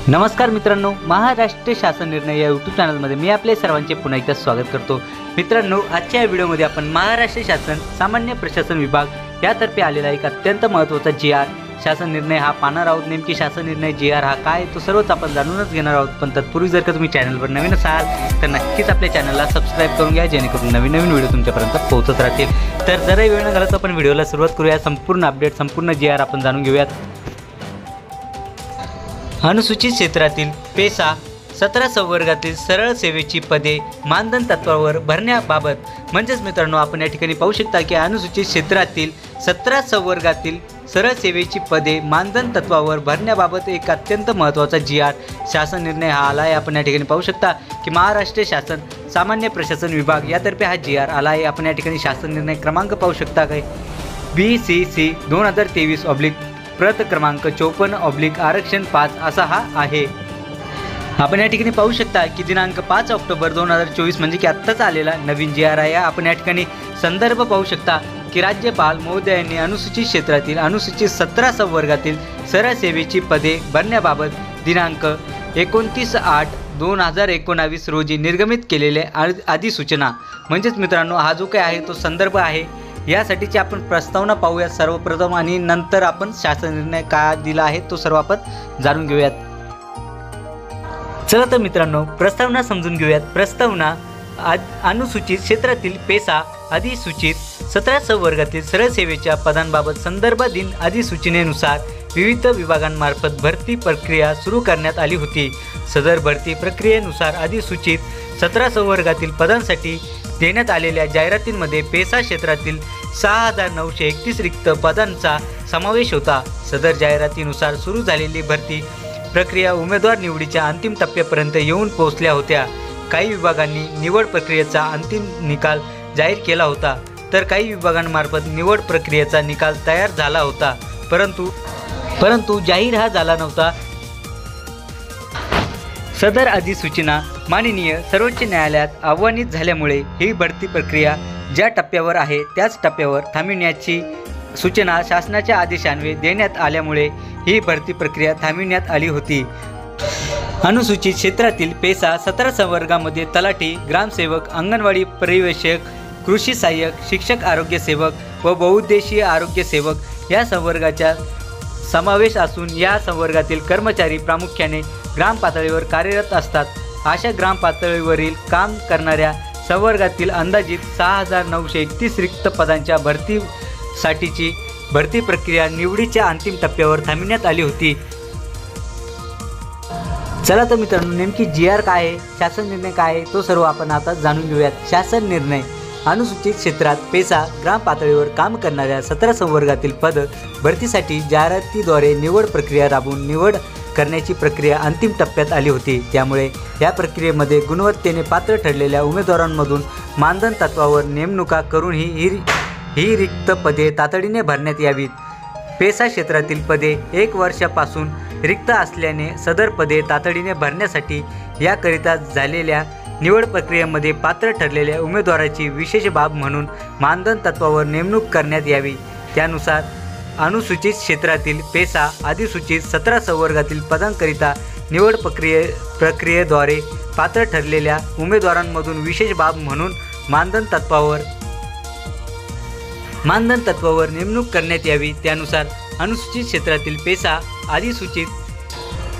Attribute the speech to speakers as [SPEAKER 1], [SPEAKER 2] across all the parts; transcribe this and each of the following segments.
[SPEAKER 1] नमस्कार मित्रांनो, महाराष्ट्र शासन निर्णय या यूट्यूब चॅनलमध्ये मी आपले सर्वांचे पुन्हा एकदा स्वागत करतो। मित्रांनो, आजच्या व्हिडिओमध्ये आपण महाराष्ट्र शासन सामान्य प्रशासन विभाग यातर्फे आलेला एक अत्यंत महत्त्वाचा जी.आर. शासन निर्णय हा पाहणार आहोत। नेमकी शासन निर्णय जी.आर. हा काय तो सर्वच आपण जाणूनच घेणार आहोत। पण तत्पूर्वी जर का तुम्ही चॅनलवर नवीन असाल तर नक्कीच आपल्या चॅनलला सबस्क्राइब करून घ्या, जेणेकरून नवीन व्हिडिओ तुमच्यापर्यंत पोहोचत राहतील। तर जरा वेळ न घालवता आपण व्हिडिओला सुरुवात करूया। संपूर्ण अपडेट, संपूर्ण जी.आर. आपण जाणून घेऊयात। अनुसूचित क्षेत्रातील पेसा 17 संवर्गातील सरळ सेवेची पदे मानधन तत्वावर भरण्याबाबत म्हणजेच मित्रांनो, आपण या ठिकाणी पाहू शकता की अनुसूचित क्षेत्रातील 17 संवर्गातील सरळ सेवेची पदे मानधन तत्वावर भरण्याबाबत एक अत्यंत महत्त्वाचा जी.आर. शासन निर्णय हा आला आहे। आपण या ठिकाणी पाहू शकता की महाराष्ट्र शासन सामान्य प्रशासन विभाग यातर्फे हा जी.आर. आला आहे। आपण या ठिकाणी शासन निर्णय क्रमांक पाहू शकता काय BCC 2023/ प्रत क्रमांक 54/ आरक्षण 5 असा हा आहे। आपण या ठिकाणी पाहू शकता की दिनांक 5 ऑक्टोबर 2024 म्हणजे की आत्ताच आलेला नवीन जी.आर. आहे। आपण या ठिकाणी संदर्भ पाहू शकता की राज्यपाल महोदयांनी अनुसूचित क्षेत्रातील अनुसूचित 17 संवर्गातील सरळ सेवेची पदे भरण्याबाबत दिनांक 29/8/2019 रोजी निर्गमित केलेले अधिसूचना म्हणजेच मित्रांनो, हा जो काय आहे तो संदर्भ आहे। यासाठीची आपण प्रस्तावना पाहूया सर्वप्रथम आणि नंतर आपण शासन निर्णय काय दिला आहे तो सर्व आपण जाणून घेऊयात। चला तर मित्रांनो, प्रस्तावना समजून घेऊयात। प्रस्तावना अनुसूचित क्षेत्रातील पेसा अधिसूचित 17 संवर्गातील सरळ सेवेच्या पदांबाबत संदर्भाधीन अधिसूचनेनुसार विविध विभागांमार्फत भरती प्रक्रिया सुरू करण्यात आली होती। सदर भरती प्रक्रियेनुसार अधिसूचित 17 संवर्गातील पदांसाठी देण्यात आलेल्या जाहिरातींमध्ये पेसा क्षेत्रातील 6931 रिक्त पदांचा समावेश होता। सदर जाहिरातीनुसार सुरू झालेली भरती प्रक्रिया उमेदवार निवडीच्या अंतिम टप्प्यापर्यंत येऊन पोहोचल्या होत्या। काही विभागांनी निवड प्रक्रियेचा अंतिम निकाल जाहीर केला होता, तर काही विभागांमार्फत निवड प्रक्रियेचा निकाल तयार झाला होता, परंतु जाहीर हा झाला नव्हता। सदर अधिसूचना माननीय सर्वोच्च न्यायालयात आव्हानित झाल्यामुळे ही भरती प्रक्रिया ज्या टप्प्यावर आहे त्याच टप्प्यावर थांबविण्याची सूचना शासनाच्या आदेशान्वये देण्यात आल्यामुळे ही भरती प्रक्रिया थांबविण्यात आली होती। अनुसूचित क्षेत्रातील पेसा 17 संवर्गामध्ये तलाठी, ग्रामसेवक, अंगणवाडी पर्यवेक्षक, कृषी सहाय्यक, शिक्षक, आरोग्य सेवक व बहुउद्देशीय आरोग्य सेवक या संवर्गाचा समावेश असून या संवर्गातील कर्मचारी प्रामुख्याने ग्राम पातळीवर कार्यरत असतात। अशा ग्राम पातळीवरील काम करणाऱ्या संवर्गातील अंदाजित 6931 रिक्त पदांच्या भरतीसाठीची भरती प्रक्रिया निवडीच्या अंतिम टप्प्यावर थांबविण्यात आली होती। चला तर मित्रांनो, नेमकी जी.आर. काय आहे, शासन निर्णय काय आहे तो सर्व आपण आता जाणून घेऊयात। शासन निर्णय अनुसूचित क्षेत्रात पेसा ग्राम पातळीवर काम करणाऱ्या 17 संवर्गातील पद भरतीसाठी जाहिरातीद्वारे निवड प्रक्रिया राबवून निवड करण्याची प्रक्रिया अंतिम टप्प्यात आली होती। त्यामुळे या प्रक्रियेमध्ये गुणवत्तेने पात्र ठरलेल्या उमेदवारांमधून मानधन तत्वावर नेमणुका करून ही रिक्त पदे तातडीने भरण्यात यावीत। पेसा क्षेत्रातील पदे 1 वर्षापासून रिक्त असल्याने सदर पदे तातडीने भरण्यासाठी याकरिता झालेल्या निवड प्रक्रियेमध्ये पात्र ठरलेल्या उमेदवाराची विशेष बाब म्हणून मानधन तत्वावर नेमणूक करण्यात यावी। त्यानुसार अनुसूचित क्षेत्रातील पेसा अधिसूचित 17 संवर्गातील पदांकरिता निवड प्रक्रियेद्वारे पात्र ठरलेल्या उमेदवारांमधून विशेष बाब म्हणून मानधन तत्वावर नेमणूक करण्यात यावी। त्यानुसार अनुसूचित क्षेत्रातील पेसा अधिसूचित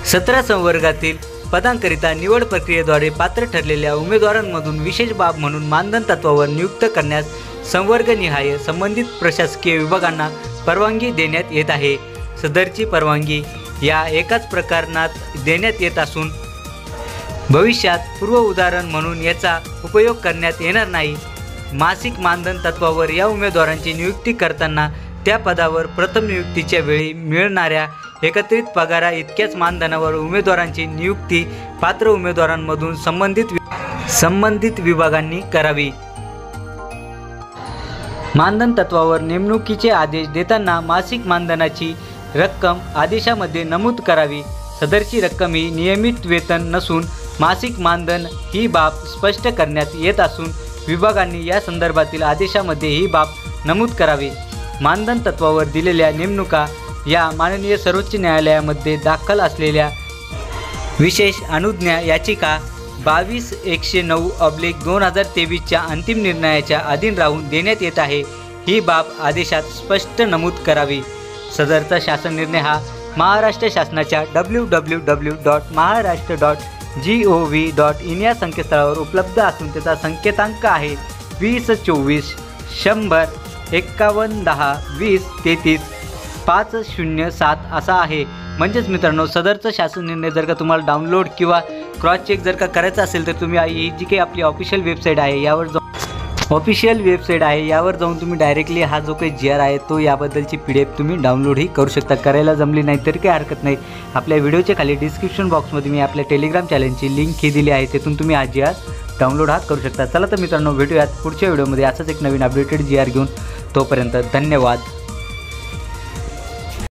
[SPEAKER 1] 17 संवर्गातील पदांकरिता निवड प्रक्रियेद्वारे पात्र ठरलेल्या उमेदवारांमधून विशेष बाब म्हणून मानधन तत्वावर नियुक्त करण्यास संवर्गनिहाय संबंधित प्रशासकीय विभागांना परवानगी देण्यात येत आहे। सदरची परवानगी या एकाच प्रकरणात देण्यात येत असून भविष्यात पूर्व उदाहरण म्हणून याचा उपयोग करण्यात येणार नाही। मासिक मानधन तत्वावर या उमेदवारांची नियुक्ती करताना त्या पदावर प्रथम नियुक्तीच्या वेळी मिळणाऱ्या एकत्रित पगारा इतक्याच मानधनावर उमेदवारांची नियुक्ती पात्र उमेदवारांमधून संबंधित विभागांनी करावी। मानधन तत्वावर नेमणुकीचे आदेश देताना मासिक मानधनाची रक्कम आदेशामध्ये नमूद करावी। सदरची रक्कम ही नियमित वेतन नसून मासिक मानधन ही बाब स्पष्ट करण्यात येत असून विभागांनी या संदर्भातील आदेशामध्ये ही बाब नमूद करावी। मानधन तत्वावर दिलेल्या नेमणुका या माननीय सर्वोच्च न्यायालयामध्ये दाखल असलेल्या विशेष अनुज्ञा याचिका 22-109/2023च्या अंतिम निर्णयाच्या अधीन राहून देण्यात येत आहे। ही बाब आदेशात स्पष्ट नमूद करावी। सदरचा शासन निर्णय हा महाराष्ट्र शासनाच्या www.maharashtra.gov.in या संकेतस्थळावर उपलब्ध असून त्याचा संकेतांक आहे 2024-101-10-20-33-507 असा आहे। म्हणजेच मित्रांनो, सदरचा शासन निर्णय जर का तुम्हाला डाउनलोड किंवा क्रॉस चेक जर का करायचं असेल तर तुम्ही ही जी काही आपली ऑफिशियल वेबसाईट आहे यावर जाऊन तुम्ही डायरेक्टली हा जो काही GR आहे तो याबद्दलची PDF तुम्ही डाउनलोडही करू शकता। करायला जमली नाही तरी काही हरकत नाही। आपल्या व्हिडिओच्या खाली डिस्क्रिप्शन बॉक्समध्ये मी आपल्या टेलिग्राम चॅनलची लिंक ही दिली आहे, तिथून तुम्ही हा GR डाउनलोड करू शकता। चला तर मित्रांनो, भेटूयात पुढच्या व्हिडिओमध्ये असाच एक नवीन अपडेटेड GR घेऊन। तोपर्यंत धन्यवाद।